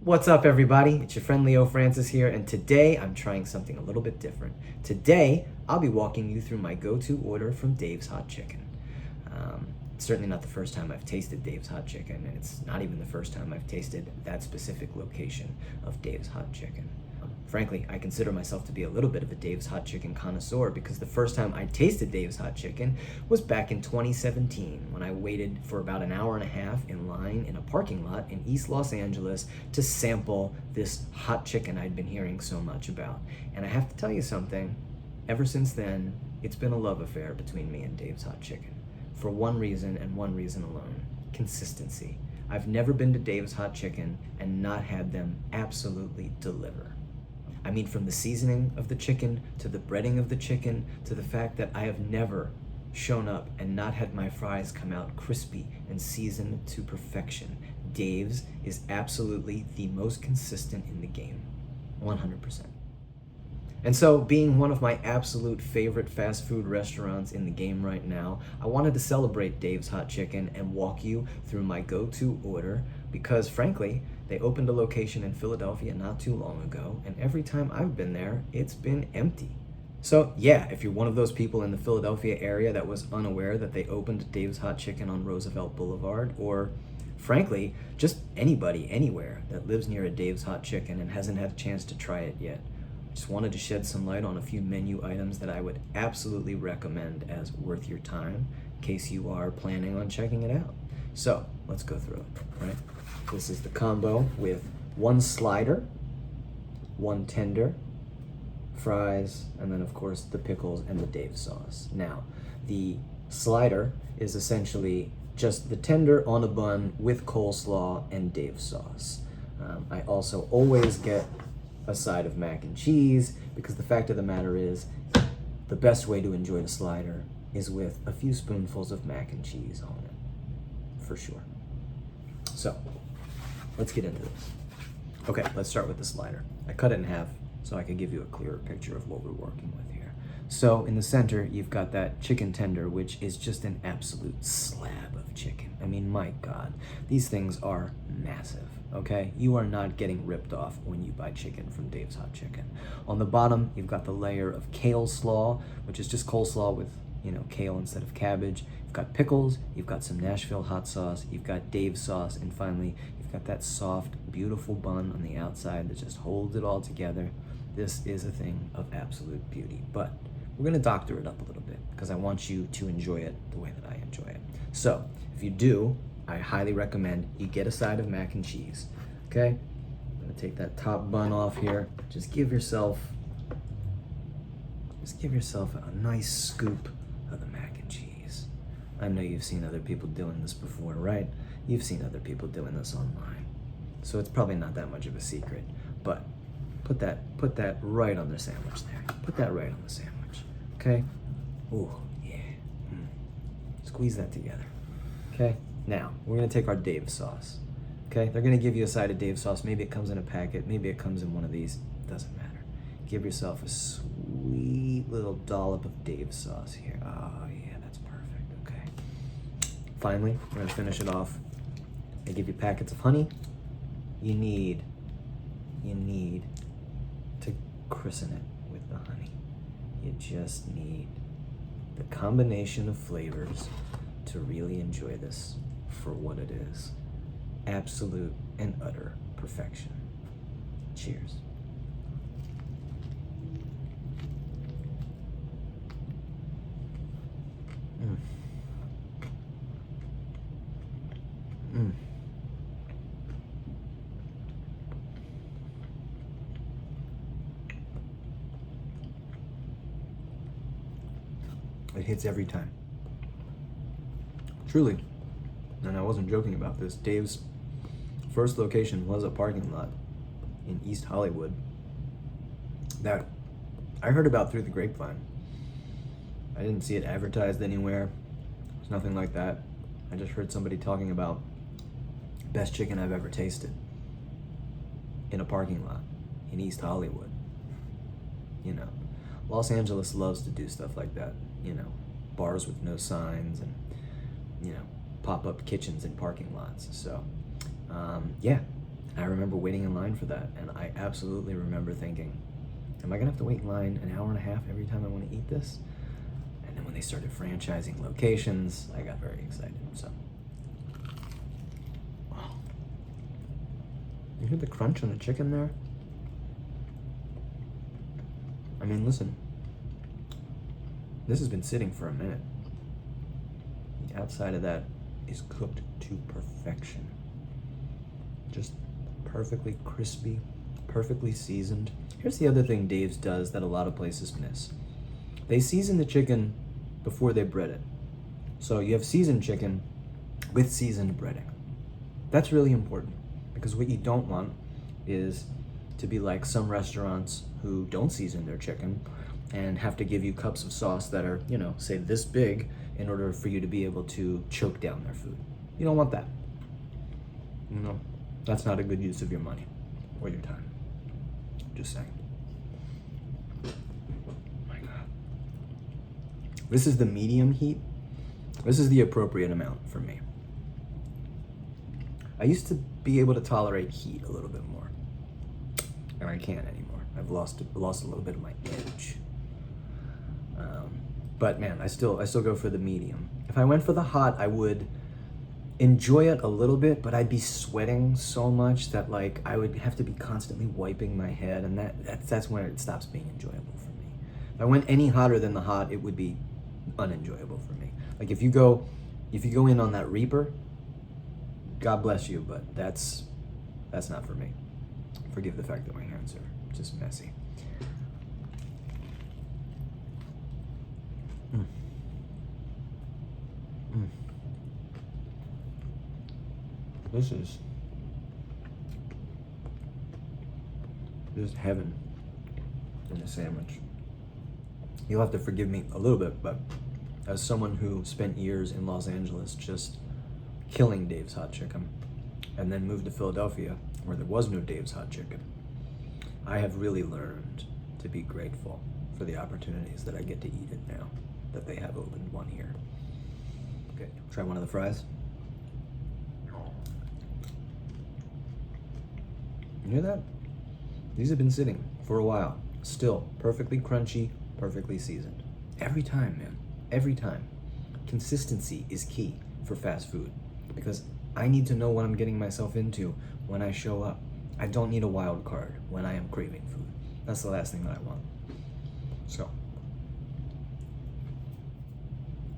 What's up, everybody? It's your friend Leo Francis here, and today I'm trying something a little bit different. Today, I'll be walking you through my go-to order from Dave's Hot Chicken. It's certainly not the first time I've tasted Dave's Hot Chicken, and it's not even the first time I've tasted that specific location of Dave's Hot Chicken. Frankly, I consider myself to be a little bit of a Dave's Hot Chicken connoisseur because the first time I tasted Dave's Hot Chicken was back in 2017 when I waited for about an hour and a half in line in a parking lot in East Los Angeles to sample this hot chicken I'd been hearing so much about. And I have to tell you something, ever since then, it's been a love affair between me and Dave's Hot Chicken. For one reason and one reason alone: consistency. I've never been to Dave's Hot Chicken and not had them absolutely deliver. I mean, from the seasoning of the chicken, to the breading of the chicken, to the fact that I have never shown up and not had my fries come out crispy and seasoned to perfection. Dave's is absolutely the most consistent in the game, 100%. And so, being one of my absolute favorite fast food restaurants in the game right now, I wanted to celebrate Dave's Hot Chicken and walk you through my go-to order because, frankly, they opened a location in Philadelphia not too long ago, and every time I've been there, it's been empty. So, yeah, if you're one of those people in the Philadelphia area that was unaware that they opened Dave's Hot Chicken on Roosevelt Boulevard, or frankly, just anybody anywhere that lives near a Dave's Hot Chicken and hasn't had a chance to try it yet, just wanted to shed some light on a few menu items that I would absolutely recommend as worth your time in case you are planning on checking it out. So let's go through it, right? This is the combo with one slider, one tender, fries, and then of course the pickles and the Dave sauce. Now, the slider is essentially just the tender on a bun with coleslaw and Dave sauce. I also always get a side of mac and cheese because the fact of the matter is the best way to enjoy the slider is with a few spoonfuls of mac and cheese on it, for sure. So let's get into this. Okay, let's start with the slider. I cut it in half so I can give you a clearer picture of what we're working with here. So in the center, you've got that chicken tender, which is just an absolute slab of chicken. I mean, my God, these things are massive, okay? You are not getting ripped off when you buy chicken from Dave's Hot Chicken. On the bottom, you've got the layer of kale slaw, which is just coleslaw with, kale instead of cabbage. You've got pickles, you've got some Nashville hot sauce, you've got Dave sauce, and finally, you've got that soft, beautiful bun on the outside that just holds it all together. This is a thing of absolute beauty, but we're gonna doctor it up a little bit because I want you to enjoy it the way that I enjoy it. So if you do, I highly recommend you get a side of mac and cheese, okay? I'm gonna take that top bun off here. Just give yourself a nice scoop of the mac and cheese. I know you've seen other people doing this before, right? You've seen other people doing this online. So it's probably not that much of a secret, but put that right on the sandwich there. Put that right on the sandwich, okay? Ooh, yeah. Squeeze that together, okay? Now, we're gonna take our Dave sauce, okay? They're gonna give you a side of Dave sauce. Maybe it comes in a packet, maybe it comes in one of these, doesn't matter. Give yourself a sweet little dollop of Dave sauce here. Oh yeah, that's perfect, okay. Finally, we're gonna finish it off. They give you packets of honey. You need to christen it with the honey. You just need the combination of flavors to really enjoy this for what it is. Absolute and utter perfection. Cheers. Mm. Mm. It hits every time. Truly. And I wasn't joking about this. Dave's first location was a parking lot in East Hollywood that I heard about through the grapevine. I didn't see it advertised anywhere. There's nothing like that. I just heard somebody talking about best chicken I've ever tasted in a parking lot in East Hollywood. Los Angeles loves to do stuff like that, bars with no signs and, pop-up kitchens in parking lots. So, yeah, I remember waiting in line for that, and I absolutely remember thinking, am I gonna have to wait in line an hour and a half every time I want to eat this? And then when they started franchising locations, I got very excited. So, wow. You hear the crunch on the chicken there? I mean, listen, this has been sitting for a minute. The outside of that is cooked to perfection. Just perfectly crispy, perfectly seasoned. Here's the other thing Dave's does that a lot of places miss. They season the chicken before they bread it. So you have seasoned chicken with seasoned breading. That's really important, because what you don't want is to be like some restaurants who don't season their chicken and have to give you cups of sauce that are, you know, say this big in order for you to be able to choke down their food. You don't want that. You know, that's not a good use of your money or your time. Just saying. Oh my God. This is the medium heat. This is the appropriate amount for me. I used to be able to tolerate heat a little bit more, and I can't anymore. I've lost a little bit of my edge. But man, I still go for the medium. If I went for the hot, I would enjoy it a little bit, but I'd be sweating so much that like I would have to be constantly wiping my head, and that's when it stops being enjoyable for me. If I went any hotter than the hot, it would be unenjoyable for me. Like if you go in on that Reaper, God bless you, but that's not for me. Forgive the fact that my hands are just messy. Mm. Mm. This is heaven in a sandwich. You'll have to forgive me a little bit, but as someone who spent years in Los Angeles just killing Dave's Hot Chicken and then moved to Philadelphia where there was no Dave's Hot Chicken, I have really learned to be grateful for the opportunities that I get to eat it now that they have opened one here. Okay, try one of the fries. You hear that? These have been sitting for a while. Still perfectly crunchy, perfectly seasoned. Every time, man. Every time. Consistency is key for fast food, because I need to know what I'm getting myself into when I show up. I don't need a wild card when I am craving food. That's the last thing that I want. So,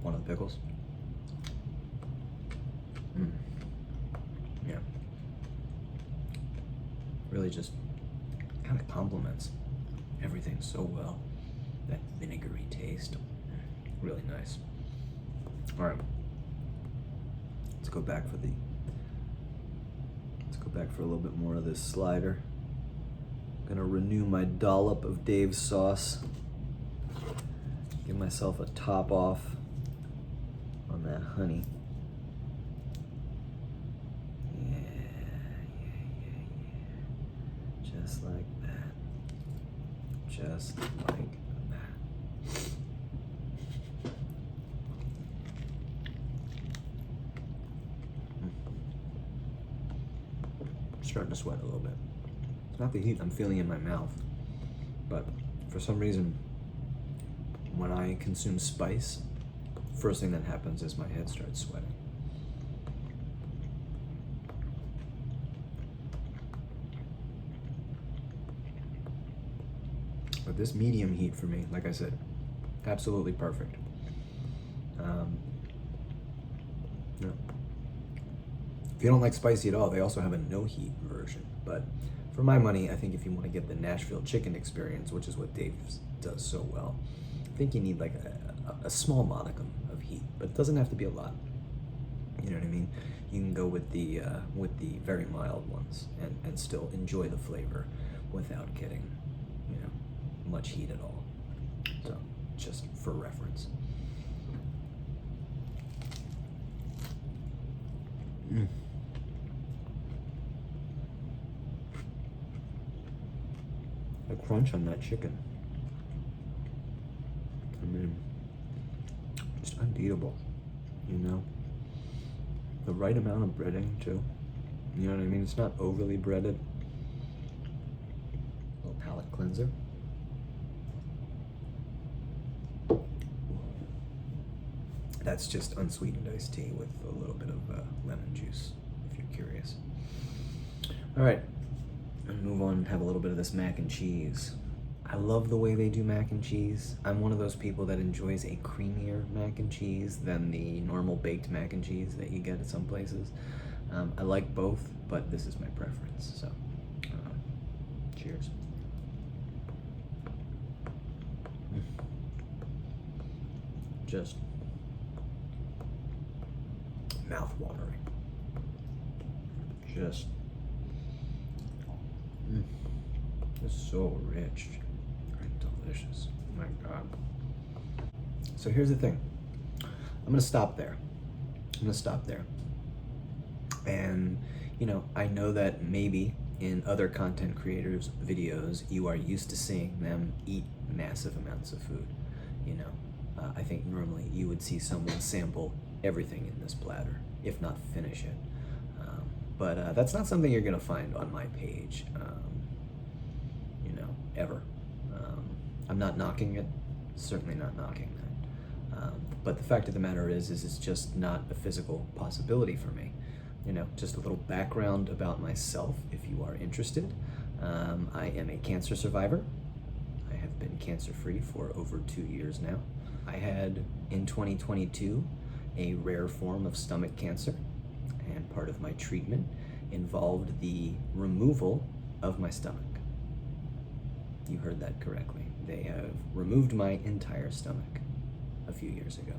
one of the pickles. Yeah. Really just kind of complements everything so well. That vinegary taste. Really nice. All right. Let's go back for a little bit more of this slider. Gonna renew my dollop of Dave's sauce. Give myself a top off on that honey. Yeah. Just like that. Just like that. Starting to sweat a little bit. It's not the heat I'm feeling in my mouth, but for some reason, when I consume spice, first thing that happens is my head starts sweating. But this medium heat for me, like I said, absolutely perfect. Yeah. If you don't like spicy at all, they also have a no heat version. But for my money, I think if you want to get the Nashville chicken experience, which is what Dave's does so well, I think you need like a small modicum of heat, but it doesn't have to be a lot. You know what I mean? You can go with the very mild ones and still enjoy the flavor without getting, you know, much heat at all. So just for reference. Mm. The crunch on that chicken, I mean, unbeatable, you know? The right amount of breading, too. You know what I mean? It's not overly breaded. A little palate cleanser. That's just unsweetened iced tea with a little bit of lemon juice, if you're curious. All right, and move on and have a little bit of this mac and cheese. I love the way they do mac and cheese. I'm one of those people that enjoys a creamier mac and cheese than the normal baked mac and cheese that you get at some places. I like both, but this is my preference, so cheers. Just mouth-watering. Just so rich and delicious. Oh my God. So here's the thing. I'm gonna stop there. And you know, I know that maybe in other content creators' videos, you are used to seeing them eat massive amounts of food. You know, I think normally you would see someone sample everything in this platter, if not finish it. But that's not something you're gonna find on my page, you know, ever. I'm not knocking it, certainly not knocking that. But the fact of the matter is it's just not a physical possibility for me. You know, just a little background about myself, if you are interested. I am a cancer survivor. I have been cancer-free for over 2 years now. I had, in 2022, a rare form of stomach cancer, and part of my treatment involved the removal of my stomach. You heard that correctly. They have removed my entire stomach a few years ago.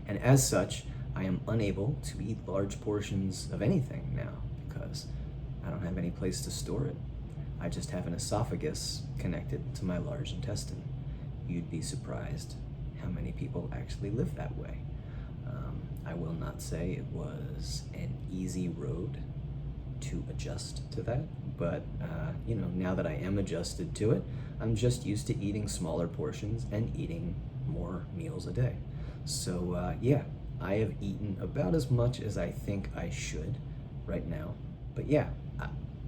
And as such, I am unable to eat large portions of anything now because I don't have any place to store it. I just have an esophagus connected to my large intestine. You'd be surprised how many people actually live that way. I will not say it was an easy road to adjust to that, but you know, now that I am adjusted to it, I'm just used to eating smaller portions and eating more meals a day. So yeah, I have eaten about as much as I think I should right now. But yeah,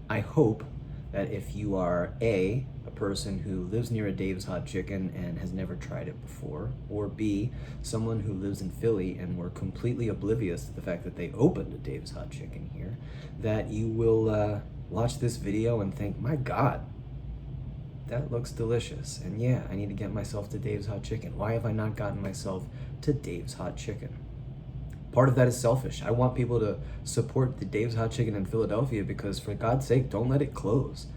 I hope that if you are a person who lives near a Dave's Hot Chicken and has never tried it before, or B, someone who lives in Philly and were completely oblivious to the fact that they opened a Dave's Hot Chicken here, that you will watch this video and think, my God, that looks delicious. And yeah, I need to get myself to Dave's Hot Chicken. Why have I not gotten myself to Dave's Hot Chicken? Part of that is selfish. I want people to support the Dave's Hot Chicken in Philadelphia because, for God's sake, don't let it close.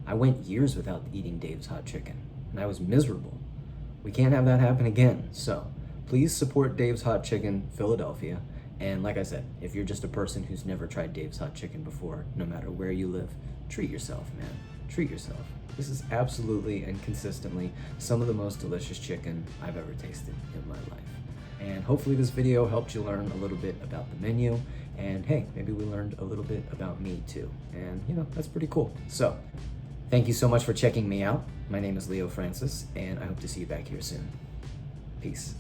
I went years without eating Dave's Hot Chicken, and I was miserable. We can't have that happen again. So please support Dave's Hot Chicken Philadelphia. And like I said, if you're just a person who's never tried Dave's Hot Chicken before, no matter where you live, treat yourself, man. Treat yourself. This is absolutely and consistently some of the most delicious chicken I've ever tasted in my life. And hopefully this video helped you learn a little bit about the menu. And hey, maybe we learned a little bit about me too. And you know, that's pretty cool. So thank you so much for checking me out. My name is Leo Francis, and I hope to see you back here soon. Peace.